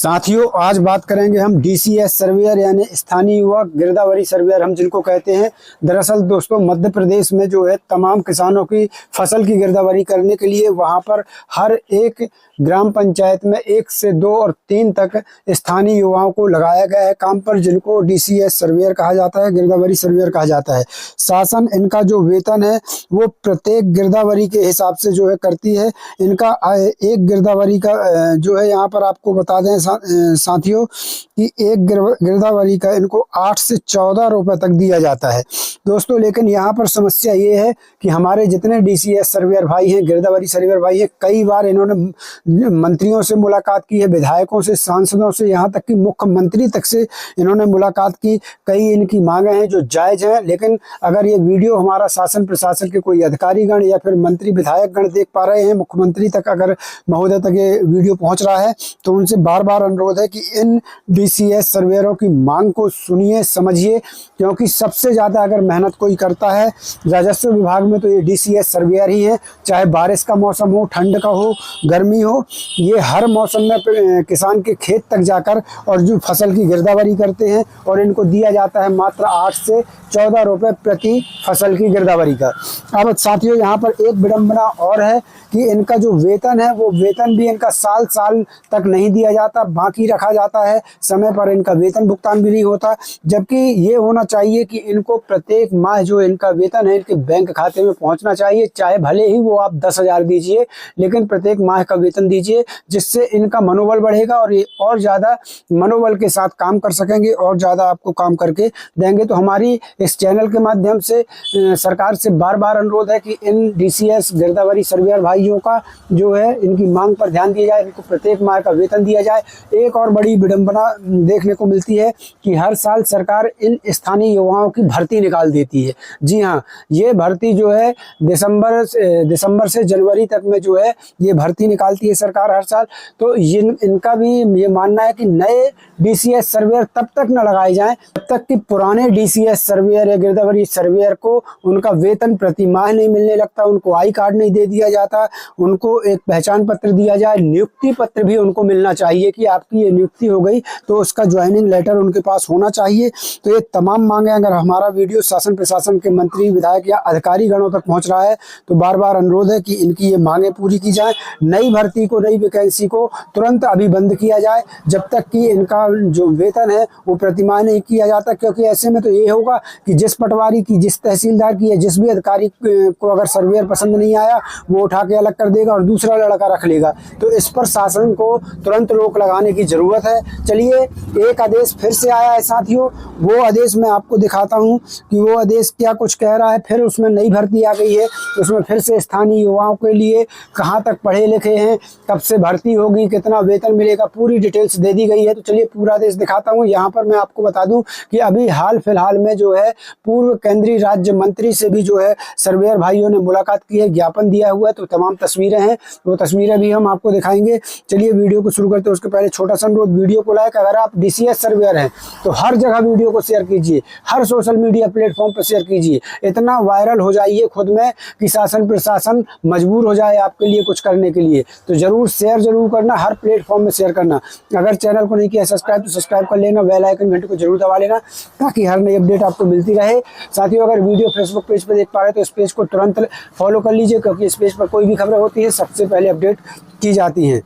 साथियों, आज बात करेंगे हम डीसीएस सर्वेयर यानी स्थानीय युवा गिरदावरी सर्वेयर हम जिनको कहते हैं। दरअसल दोस्तों, मध्य प्रदेश में जो है तमाम किसानों की फसल की गिरदावरी करने के लिए वहां पर हर एक ग्राम पंचायत में 1 से 2 और 3 तक स्थानीय युवाओं को लगाया गया है काम पर, जिनको डीसीएस सर्वेयर कहा जाता है, गिरदावरी सर्वेयर कहा जाता है। शासन इनका जो वेतन है वो प्रत्येक गिरदावरी के हिसाब से जो है करती है। इनका एक गिरदावरी का जो है यहाँ पर आपको बता दें साथियों कि एक गिरदावरी का इनको 8 से 14 रुपए तक दिया जाता है दोस्तों। लेकिन यहाँ पर समस्या ये है कि हमारे जितने डीसीएस सर्वेयर भाई हैं, गिरदावरी सर्वेयर भाई हैं, कई बार इन्होंने मंत्रियों से मुलाकात की है, विधायकों से, सांसदों से, यहाँ तक कि मुख्यमंत्री तक से इन्होंने मुलाकात की। कई इनकी मांगे हैं जो जायज हैं, लेकिन अगर ये वीडियो हमारा शासन प्रशासन के कोई अधिकारीगण या फिर मंत्री विधायक गण देख पा रहे हैं, मुख्यमंत्री तक अगर महोदय तक ये वीडियो पहुंच रहा है, तो उनसे बार बार अनुरोध है कि इन डीसीएस सर्वेयरों की मांग को सुनिए, समझिए, क्योंकि सबसे ज़्यादा अगर मेहनत कोई करता है राजस्व विभाग में तो ये डीसीएस सर्वेयर ही हैं। चाहे बारिश का मौसम हो, ठंड का हो, गर्मी हो, ये हर मौसम में किसान के खेत तक जाकर और जो फसल की गिरदावरी करते हैं, और इनको दिया जाता है मात्र 8 से 14 रुपये प्रति फसल की गिरदावरी का। अब साथियों, यहाँ पर एक विडंबना और है कि इनका जो वेतन है वो वेतन भी इनका साल साल तक नहीं दिया जाता, बाकी रखा जाता है, समय पर इनका वेतन भुगतान भी नहीं होता। जबकि ये होना चाहिए कि इनको प्रत्येक माह जो इनका वेतन है इनके बैंक खाते में पहुंचना चाहिए, चाहे भले ही वो आप 10,000 दीजिए, लेकिन प्रत्येक माह का वेतन दीजिए, जिससे इनका मनोबल बढ़ेगा और ये और ज़्यादा मनोबल के साथ काम कर सकेंगे और ज़्यादा आपको काम करके देंगे। तो हमारी इस चैनल के माध्यम से सरकार से बार बार अनुरोध है कि इन डीसीएस गिरदावरी सर्वेयर भाइयों का जो है इनकी मांग पर ध्यान दिया जाए, इनको प्रत्येक माह का वेतन दिया जाए। एक और बड़ी विडंबना देखने को मिलती है कि हर साल सरकार इन स्थानीय युवाओं की भर्ती निकाल देती है। जी हाँ, ये भर्ती जो है दिसंबर से जनवरी तक में जो है ये भर्ती निकालती है सरकार हर साल। तो इनका भी ये मानना है कि नए डीसीएस सर्वेयर तब तक न लगाए जाएं तब तक कि पुराने डीसीएस सर्वेयर या गिरदावरी सर्वेयर को उनका वेतन प्रति माह नहीं मिलने लगता, उनको आई कार्ड नहीं दे दिया जाता, उनको एक पहचान पत्र दिया जाए, नियुक्ति पत्र भी उनको मिलना चाहिए कि आपकी ये नियुक्ति हो गई तो उसका ज्वाइनिंग लेटर उनके पास होना चाहिए। तो ये तमाम मांगे, अगर हमारा वीडियो शासन प्रशासन के मंत्री विधायक या अधिकारी गणों तक पहुंच रहा है तो बार बार अनुरोध है कि इनकी ये मांगे पूरी की जाए। नई भर्ती को, नई वैकेंसी को तुरंत अभी बंद किया जाए जब तक कि इनका जो वेतन है वो प्रतिमाह नहीं किया जाता, क्योंकि ऐसे में तो ये होगा कि जिस पटवारी की, जिस तहसीलदार की या जिस भी अधिकारी को अगर सर्वेयर पसंद नहीं आया वो उठा के अलग कर देगा और दूसरा लड़का रख लेगा। तो इस पर शासन को तुरंत रोक लगाने की जरूरत है। चलिए, एक आदेश फिर से आया है साथियों, वो आदेश मैं आपको दिखाता हूँ कि वो आदेश क्या कुछ कह रहा है। फिर उसमें नई भर्ती आ गई है, उसमें फिर से स्थानीय युवाओं के लिए कहाँ तक पढ़े लिखे हैं, कब से भर्ती होगी, कितना वेतन मिलेगा, पूरी डिटेल्स दे दी गई है। तो चलिए पूरा आदेश दिखाता हूँ। यहाँ पर मैं आपको बता दूं कि अभी हाल फिलहाल में जो है पूर्व केंद्रीय राज्य मंत्री से भी जो है सर्वेयर भाइयों ने मुलाकात की है, ज्ञापन दिया हुआ है। तो तमाम तस्वीरें हैं, वो तस्वीरें भी हम आपको दिखाएंगे। चलिए वीडियो को शुरू करते हैं। उसके पहले छोटा सा अनुरोध, वीडियो को लाइक, अगर आप डीसीएस सर्वेयर हैं तो हर जगह वीडियो को शेयर कीजिए, हर सोशल मीडिया प्लेटफॉर्म पर शेयर कीजिए, इतना वायरल हो जाइए खुद में कि शासन प्रशासन मजबूर हो जाए आपके लिए कुछ करने के लिए। तो जरूर शेयर जरूर करना, हर प्लेटफॉर्म में शेयर करना। अगर चैनल को नहीं किया सब्सक्राइब तो सब्सक्राइब कर लेना, बेल आइकन घंटे को जरूर दबा लेना ताकि हर नई अपडेट आपको मिलती रहे। साथियों, अगर वीडियो फेसबुक पेज पर देख पा रहे हैं तो इस पेज को तुरंत फॉलो कर लीजिए, क्योंकि इस पेज पर कोई भी खबरें होती है सबसे पहले अपडेट की जाती हैं।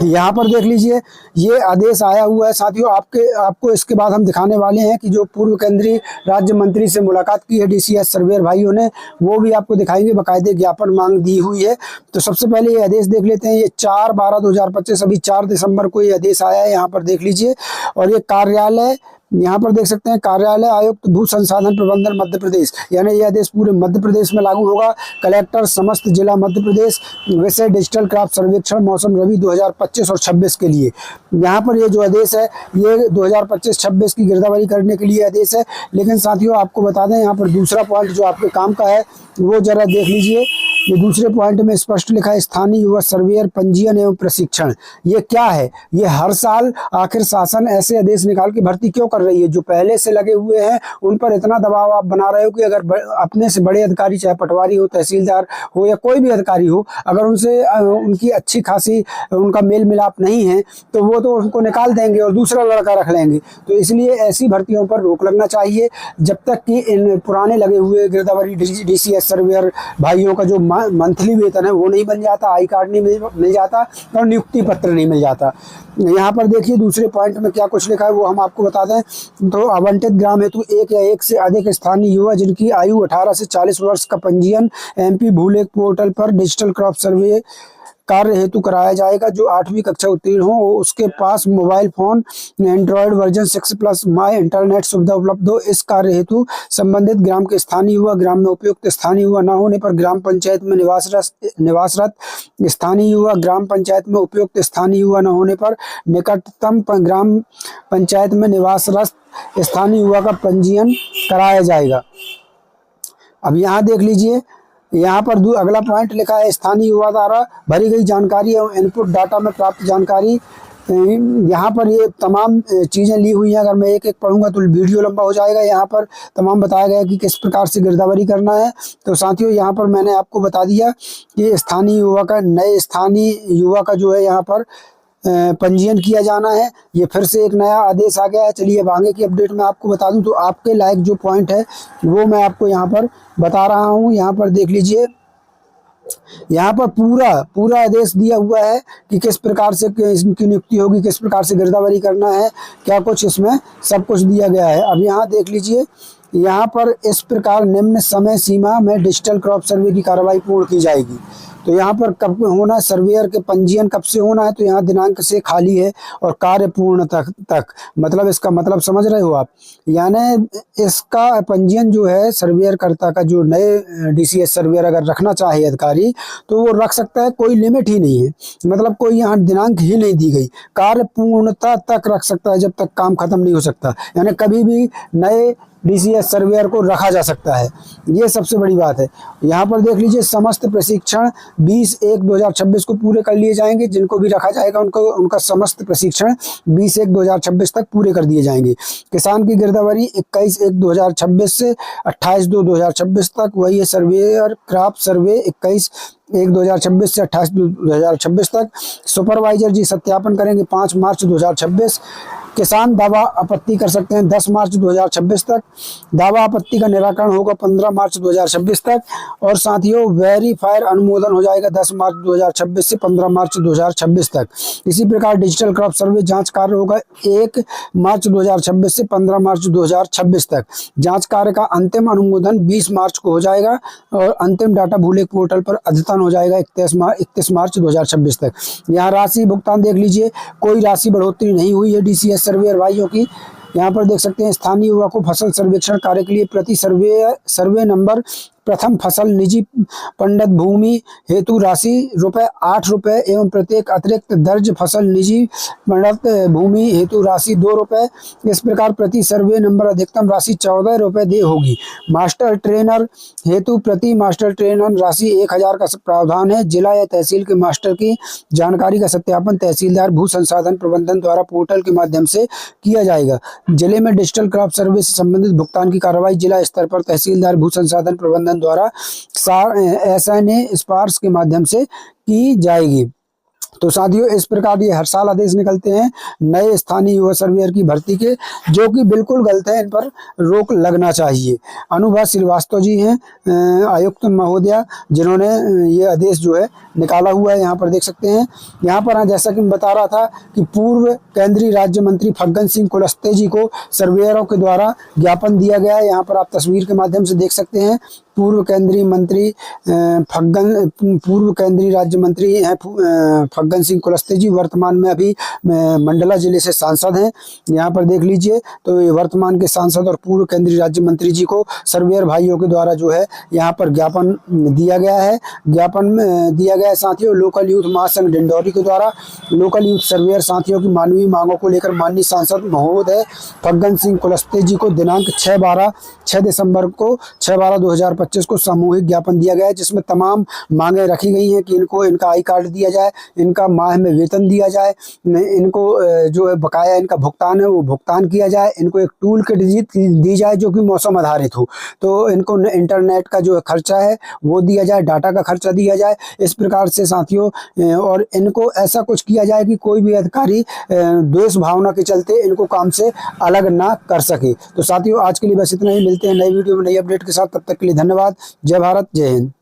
यहाँ पर देख लीजिए, ये आदेश आया हुआ है साथियों। आपको इसके बाद हम दिखाने वाले हैं कि जो पूर्व केंद्रीय राज्य मंत्री से मुलाकात की है डीसीएस सर्वेयर भाइयों ने, वो भी आपको दिखाएंगे। बाकायदे ज्ञापन मांग दी हुई है। तो सबसे पहले ये आदेश देख लेते हैं। ये 4/12/2025 अभी 4 दिसंबर को ये आदेश आया है, यहाँ पर देख लीजिए। और ये कार्यालय, यहाँ पर देख सकते हैं, कार्यालय आयुक्त भू संसाधन प्रबंधन मध्य प्रदेश, यानी यह आदेश पूरे मध्य प्रदेश में लागू होगा। कलेक्टर समस्त जिला मध्य प्रदेश, विषय डिजिटल क्राफ्ट सर्वेक्षण मौसम रबी 2025 और 26 के लिए। यहाँ पर ये जो आदेश है ये 2025-26 की गिरदावरी करने के लिए आदेश है। लेकिन साथियों, आपको बता दें, यहाँ पर दूसरा पॉइंट जो आपके काम का है वो जरा देख लीजिए। ये दूसरे पॉइंट में स्पष्ट लिखा है, स्थानीय युवा सर्वेयर पंजीयन एवं प्रशिक्षण। ये क्या है? ये हर साल आखिर शासन ऐसे आदेश निकाल के भर्ती क्यों कर कर रही है। जो पहले से लगे हुए हैं उन पर इतना दबाव आप बना रहे हो कि अगर अपने से बड़े अधिकारी, चाहे पटवारी हो, तहसीलदार हो या कोई भी अधिकारी हो, अगर उनसे उनकी अच्छी खासी उनका मेल मिलाप नहीं है तो वो तो उनको निकाल देंगे और दूसरा लड़का रख लेंगे। तो इसलिए ऐसी भर्तियों पर रोक लगना चाहिए जब तक कि इन पुराने लगे हुए गिरदावरी DCS सर्वेयर भाइयों का जो मंथली वेतन है वो नहीं बन जाता, आई कार्ड नहीं मिल जाता और नियुक्ति पत्र नहीं मिल जाता। यहाँ पर देखिए दूसरे पॉइंट में क्या कुछ लिखा है वो हम आपको बता दें। तो आवंटित ग्राम हेतु एक या एक से अधिक स्थानीय युवा जिनकी आयु 18 से 40 वर्ष का पंजीयन MP भूलेख पोर्टल पर डिजिटल क्रॉप सर्वे कार्य हेतु कराया जाएगा। जो 8वीं कक्षा उत्तीर्ण हो, उसके पास मोबाइल फोन एंड्रॉयड वर्जन 6+ माई इंटरनेट सुविधा उपलब्ध हो। इस कार्य हेतु संबंधित ग्राम के स्थानीय युवा, ग्राम में उपयुक्त स्थानीय युवा न होने पर ग्राम पंचायत में निवासरत स्थानीय युवा, ग्राम पंचायत में उपयुक्त स्थानीय युवा न होने पर निकटतम ग्राम पंचायत में निवासरत स्थानीय युवा का पंजीयन कराया जाएगा। अब यहाँ देख लीजिए, यहाँ पर अगला पॉइंट लिखा है स्थानीय युवा द्वारा भरी गई जानकारी एवं इनपुट डाटा में प्राप्त जानकारी। यहाँ पर ये तमाम चीज़ें ली हुई हैं। अगर मैं एक एक पढ़ूंगा तो वीडियो लंबा हो जाएगा। यहाँ पर तमाम बताया गया कि किस प्रकार से गिरदावरी करना है। तो साथियों यहाँ पर मैंने आपको बता दिया कि स्थानीय युवा का, नए स्थानीय युवा का जो है यहाँ पर पंजीयन किया जाना है। ये फिर से एक नया आदेश आ गया है। चलिए अब आगे की अपडेट मैं आपको बता दूं। तो आपके लायक जो पॉइंट है वो मैं आपको यहाँ पर बता रहा हूँ। यहाँ पर देख लीजिए, यहाँ पर पूरा आदेश दिया हुआ है कि किस प्रकार से इनकी नियुक्ति होगी, किस प्रकार से गिरदावरी करना है, क्या कुछ इसमें सब कुछ दिया गया है। अब यहाँ देख लीजिए, यहाँ पर इस प्रकार निम्न समय सीमा में डिजिटल क्रॉप सर्वे की कार्रवाई पूर्ण की जाएगी। तो यहाँ पर कब होना है, सर्वेयर के पंजीयन कब से होना है, तो यहाँ दिनांक से खाली है और कार्य पूर्ण तक मतलब इसका मतलब समझ रहे हो आप। यानी इसका पंजीयन जो है सर्वेयर कर्ता का, जो नए DCS सर्वेयर अगर रखना चाहे अधिकारी तो वो रख सकता है, कोई लिमिट ही नहीं है। मतलब कोई यहाँ दिनांक ही नहीं दी गई, कार्य पूर्णता तक रख सकता है जब तक काम खत्म नहीं हो सकता। यानी कभी भी नए DCS सर्वेयर को रखा जा सकता है। ये सबसे बड़ी बात है। यहाँ पर देख लीजिए, समस्त प्रशिक्षण 20/1/2026 को पूरे कर लिए जाएंगे। जिनको भी रखा जाएगा उनका समस्त प्रशिक्षण 20/1/2026 तक पूरे कर दिए जाएंगे। किसान की गिरदावरी 21/1/2026 से 28/2/2026 तक। वही है सर्वेयर क्रॉप सर्वे 21/1/2026 से 28/2/2026 तक। सुपरवाइजर जी सत्यापन करेंगे 5 मार्च 2026। किसान दावा आपत्ति कर सकते हैं 10 मार्च 2026 तक। दावा आपत्ति का निराकरण होगा 15 मार्च 2026 तक। और साथियों वेरीफायर अनुमोदन हो जाएगा 10 मार्च 2026 से 15 मार्च 2026 तक। इसी प्रकार डिजिटल क्रॉप सर्वे जांच कार्य होगा 1 मार्च 2026 से 15 मार्च 2026 तक। जांच कार्य का अंतिम अनुमोदन 20 मार्च को हो जाएगा और अंतिम डाटा भूलेख पोर्टल पर अद्यतन हो जाएगा 31 मार्च 2026 तक। यहाँ राशि भुगतान देख लीजिए, कोई राशि बढ़ोतरी नहीं हुई है DCS सर्वेयर भाइयों की। यहाँ पर देख सकते हैं स्थानीय युवा को फसल सर्वेक्षण कार्य के लिए प्रति सर्वे नंबर प्रथम फसल निजी पंडित भूमि हेतु राशि ₹8 एवं प्रत्येक अतिरिक्त दर्ज फसल निजी पंडित भूमि हेतु राशि ₹2। इस प्रकार प्रति सर्वे नंबर अधिकतम राशि ₹14 दे होगी। मास्टर ट्रेनर हेतु प्रति मास्टर ट्रेनर राशि 1000 का प्रावधान है। जिला या तहसील के मास्टर की जानकारी का सत्यापन तहसीलदार भू संसाधन प्रबंधन द्वारा पोर्टल के माध्यम से किया जाएगा। जिले में डिजिटल क्रॉप सर्वे से संबंधित भुगतान की कार्रवाई जिला स्तर पर तहसीलदार भू संसाधन प्रबंधन द्वारा SNA स्पार्स के माध्यम से की जाएगी। तो साथियों इस प्रकार ये हर साल आदेश निकलते हैं नए स्थानीय युवा सर्वेयर की भर्ती के, जो कि बिल्कुल गलत है। इन पर रोक लगना चाहिए। अनुभा श्रीवास्तव जी हैं आयुक्त महोदया, जिन्होंने ये आदेश जो है निकाला हुआ है। यहाँ पर देख सकते हैं। यहाँ पर जैसा कि मैं बता रहा था कि पूर्व केंद्रीय राज्य मंत्री फग्गन सिंह कुलस्ते जी को सर्वेयरों के द्वारा ज्ञापन दिया गया है। यहाँ पर आप तस्वीर के माध्यम से देख सकते हैं। पूर्व केंद्रीय राज्य मंत्री हैं फग्गन सिंह कुलस्ते जी, वर्तमान में अभी मंडला जिले से सांसद हैं। यहाँ पर देख लीजिए, तो ये वर्तमान के सांसद और पूर्व केंद्रीय राज्य मंत्री जी को सर्वेयर भाइयों के द्वारा जो है यहाँ पर ज्ञापन दिया गया है। ज्ञापन में दिया गया है साथियों लोकल यूथ महासंघ डिंडौरी के द्वारा। लोकल यूथ सर्वेयर साथियों की मानवीय मांगों को लेकर माननीय सांसद महोदय फग्गन सिंह कुलस्ते जी को दिनांक 6 दिसंबर को 6/12/2025 2025 को सामूहिक ज्ञापन दिया गया है, जिसमें तमाम मांगे रखी गई हैं कि इनको इनका आई कार्ड दिया जाए, इनका माह में वेतन दिया जाए, इनको जो है बकाया इनका भुगतान है वो भुगतान किया जाए, इनको एक टूल किट दी जाए जो कि मौसम आधारित हो, तो इनको इंटरनेट का जो खर्चा है वो दिया जाए, डाटा का खर्चा दिया जाए। इस प्रकार से साथियों, और इनको ऐसा कुछ किया जाए कि कोई भी अधिकारी द्वेष भावना के चलते इनको काम से अलग ना कर सके। तो साथियों, आज के लिए बस इतना ही। मिलते हैं नई वीडियो में नई अपडेट के साथ, तब तक के लिए धन्यवाद। जय भारत, जय हिंद।